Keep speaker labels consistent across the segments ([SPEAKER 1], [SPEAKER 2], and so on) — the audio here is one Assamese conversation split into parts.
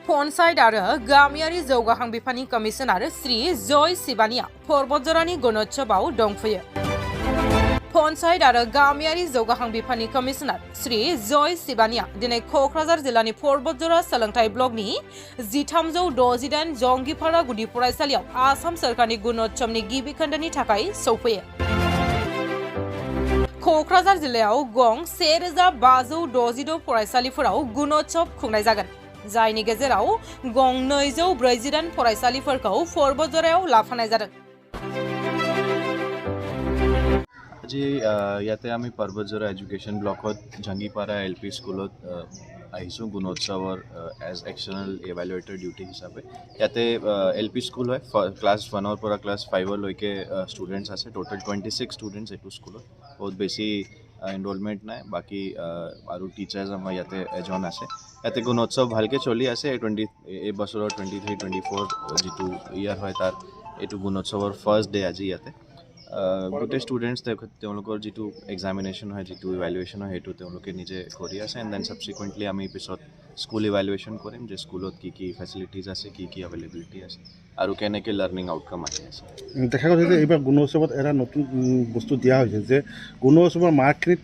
[SPEAKER 1] पन्चायत आरो गामियारि जौगाहां बिफाननि कमिशनार श्री जय शिवानिया पर्बतजरानि गणोत्सवआव दंफैयो। पन्चायत आरो गामियारि जौगाहां बिफाननि कमिशनार श्री जय शिवानिया दिनै क'क्राझार जिल्लानि पर्बतजरा सोलोंथाइ ब्लकनि 1368 जंगिपारा गुदि फरायसालियाव आसाम सोरखारनि गुणोत्सवनि गिबि खोन्दोनि थाखाय सौफैयो। क'क्राझार जिल्लायाव गं 1566 फरायसालिफोराव गुणोत्सव खुंनाय जागोन, जायनि गेजेराव गं 248 फरायसालिफोरखौ पर्बतजरायाव लाफानाय जादों।
[SPEAKER 2] আজি ইয়াতে আমি पर्बतजरा एजुकेशन ब्लकत जंगीपारा LP स्कुলত আহিছোঁ গুণোৎসৱৰ এজ এক্সটাৰ্নেল ইভেলুৱেটৰ ডিউটি হিচাপে। ইয়াতে LP স্কুল হয়, ক্লাছ 1ৰ পৰা ক্লাছ 5লৈকে ষ্টুডেণ্টছ আছে। টোটেল 26 ষ্টুডেণ্টছ এইটো স্কুলত, বহুত বেছি এনৰলমেণ্ট নাই। বাকী আৰু টিচাৰ্ছ আমাৰ ইয়াতে এজন আছে। ইয়াতে গুণোৎসৱ ভালকৈ চলি আছে। এই বছৰৰ 23-24 যিটো ইয়াৰ হয় তাৰ এইটো গুণোৎসৱৰ ফাৰ্ষ্ট ডে আজি ইয়াতে। গোটেই ষ্টুডেণ্টছ তেওঁলোকৰ যিটো এক্সামিনেশ্যন হয়, যিটো ইভেলুৱেশ্যন হয়, সেইটো তেওঁলোকে নিজে কৰি আছে। এণ্ড দেন ছাবচিকুৱেণ্টলি আমি পিছত স্কুল ইভেলুৱেশ্যন কৰিম যে স্কুলত কি কি ফেচিলিটিজ আছে, কি কি এভেইলেবিলিটি আছে আৰু কেনেকৈ লাৰ্ণিং আউটকাম আহি আছে।
[SPEAKER 3] দেখা গৈছে যে এইবাৰ গুণোৎসৱত এটা নতুন বস্তু দিয়া হৈছে যে গুণোৎসৱৰ মাৰ্কখিনি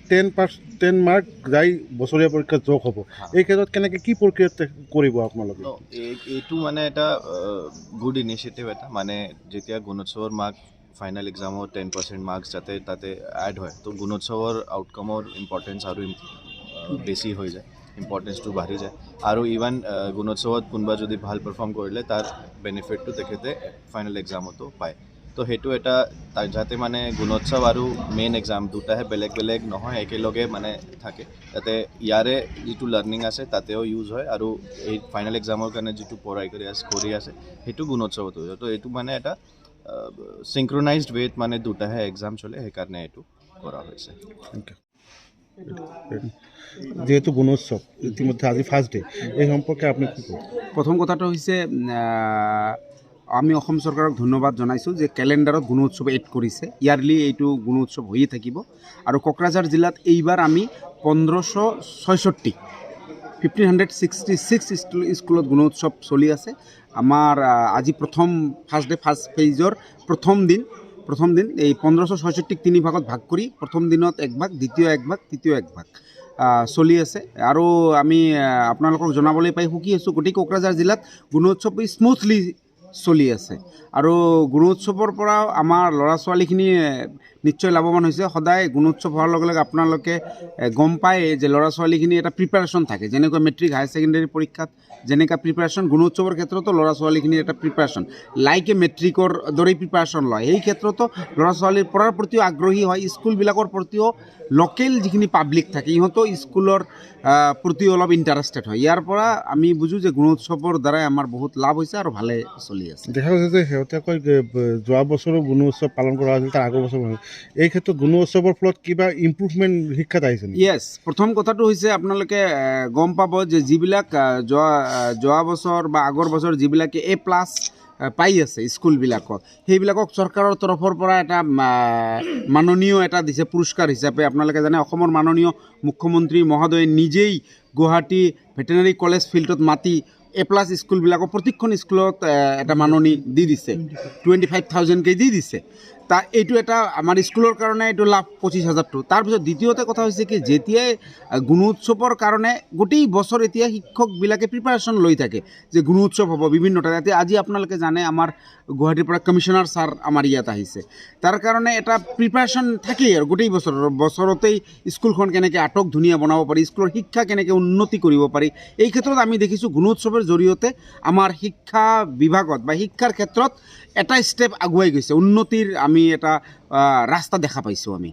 [SPEAKER 3] 10 মাৰ্ক যাই বছৰীয়া পৰীক্ষাত যোগ হ'ব। এই ক্ষেত্ৰত কেনেকৈ কি প্ৰক্ৰিয়া কৰিব আপোনালোকে?
[SPEAKER 2] এইটো মানে এটা গুড ইনিচিয়েটিভ এটা, মানে যেতিয়া গুণোৎসৱৰ মাৰ্ক ফাইনেল এক্সামৰ 10% মাৰ্কছ যাতে তাতে এড হয়, তো গুণোৎসৱৰ আউটকামৰ ইম্পৰ্টেঞ্চ আৰু বেছি হৈ যায়, ইম্পৰ্টেঞ্চটো বাঢ়ি যায়। আৰু ইভেন গুণোৎসৱত কোনোবা যদি ভাল পাৰফৰ্ম কৰিলে তাৰ বেনিফিটটো তেখেতে ফাইনেল এক্সামতো পায়। তো সেইটো এটা যাতে মানে গুণোৎসৱ আৰু মেইন এক্সাম দুটাহে বেলেগ বেলেগ নহয়, একেলগে মানে থাকে, যাতে ইয়াৰে যিটো লাৰ্ণিং আছে তাতেও ইউজ হয় আৰু এই ফাইনেল এক্সামৰ কাৰণে যিটো পঢ়াই কৰি আছে সেইটো গুণোৎসৱত হৈ যায়। তো এইটো মানে এটা সিংক্ৰনাইজড ৱেত মানে দুটাহে এক্সাম চলে, সেইকাৰণে এইটো কৰা হৈছে।
[SPEAKER 3] যেহেতু গুণোৎসৱ ইতিমধ্যে আজি ফাৰ্ষ্ট ডে, এই সম্পৰ্কে আপুনি কি কয়?
[SPEAKER 4] প্ৰথম কথাটো হৈছে আমি অসম চৰকাৰক ধন্যবাদ জনাইছোঁ যে কেলেণ্ডাৰত গুণোৎসৱ এড কৰিছে। ইয়াৰলি এইটো গুণোৎসৱ হৈয়ে থাকিব। আৰু কোকৰাঝাৰ জিলাত এইবাৰ আমি 1566 স্কুলত গুণোৎসৱ চলি আছে। আমাৰ আজি ফাৰ্ষ্ট ফেজৰ প্ৰথম দিন এই 1566 তিনি ভাগত ভাগ কৰি প্ৰথম দিনত এক ভাগ, দ্বিতীয় এক ভাগ, তৃতীয় এক ভাগ চলি আছে। আৰু আমি আপোনালোকক জনাবলৈ পাই সুখী আছোঁ, গোটেই কোকৰাঝাৰ জিলাত গুণোৎসৱ স্মুথলি চলি আছে। আৰু গুণোৎসৱৰ পৰা আমাৰ ল'ৰা ছোৱালীখিনি নিশ্চয় লাভৱান হৈছে। সদায় গুণোৎসৱ হোৱাৰ লগে লগে আপোনালোকে গম পায় যে ল'ৰা ছোৱালীখিনি এটা প্ৰিপাৰেশ্যন থাকে, যেনেকৈ মেট্ৰিক হায়াৰ ছেকেণ্ডেৰী পৰীক্ষাত যেনেকুৱা প্ৰিপাৰেশ্যন, গুণোৎসৱৰ ক্ষেত্ৰতো ল'ৰা ছোৱালীখিনিৰ এটা প্ৰিপাৰেশ্যন লাইকে মেট্ৰিকৰ দৰেই প্ৰিপাৰেশ্যন লয়। সেই ক্ষেত্ৰতো ল'ৰা ছোৱালীৰ পঢ়াৰ প্ৰতিও আগ্ৰহী হয়। স্কুলবিলাকৰ প্ৰতিও লোকেল যিখিনি পাব্লিক থাকে ইহঁতো স্কুলৰ প্ৰতি অলপ ইণ্টাৰেষ্টেড হয়। ইয়াৰ পৰা আমি বুজোঁ যে গুণোৎসৱৰ দ্বাৰাই আমাৰ বহুত লাভ হৈছে আৰু ভালে চলি আছে।
[SPEAKER 3] দেখা গৈছে যে শেহতীয়াকৈ যোৱা বছৰো গুণোৎসৱ পালন কৰা হৈছিল, তাৰ আগৰ বছৰ এই ক্ষেত্ৰত গুণোৎসৱৰ ফলত কিবা ইম্প্ৰুভমেণ্ট শিক্ষাত আহিছে নেকি?
[SPEAKER 4] য়েছ, প্ৰথম কথাটো হৈছে আপোনালোকে গম পাব যে যিবিলাক যোৱা বছৰ বা আগৰ বছৰ যিবিলাকে A+ পাই আছে স্কুলবিলাকত, সেইবিলাকক চৰকাৰৰ তৰফৰ পৰা এটা মাননীয় এটা দিছে পুৰস্কাৰ হিচাপে। আপোনালোকে জানে অসমৰ মাননীয় মুখ্যমন্ত্ৰী মহোদয়ে নিজেই গুৱাহাটী ভেটেনাৰী কলেজ ফিল্ডত মাতি A+ স্কুলবিলাকক প্ৰত্যেকখন স্কুলত এটা মাননি দি দিছে, 25,000কৈ দি দিছে। এইটো এটা আমাৰ স্কুলৰ কাৰণে এইটো লাভ 25,000টো। তাৰপিছত দ্বিতীয়তে কথা হৈছে কি, যেতিয়াই গুণোৎসৱৰ কাৰণে গোটেই বছৰ এতিয়া শিক্ষকবিলাকে প্ৰিপাৰেশ্যন লৈ থাকে যে গুণোৎসৱ হ'ব বিভিন্ন ঠাইত। আজি আপোনালোকে জানে আমাৰ গুৱাহাটীৰ পৰা কমিশ্যনাৰ ছাৰ আমাৰ ইয়াত আহিছে, তাৰ কাৰণে এটা প্ৰিপাৰেশ্যন থাকেই আৰু গোটেই বছৰতেই স্কুলখন কেনেকৈ আটক ধুনীয়া বনাব পাৰি, স্কুলৰ শিক্ষা কেনেকৈ উন্নতি কৰিব পাৰি। এই ক্ষেত্ৰত আমি দেখিছোঁ গুণোৎসৱৰ জৰিয়তে আমাৰ শিক্ষা বিভাগত বা শিক্ষাৰ ক্ষেত্ৰত এটা ষ্টেপ আগুৱাই গৈছে, উন্নতিৰ আমি এটা ৰাস্তা দেখা পাইছোঁ আমি।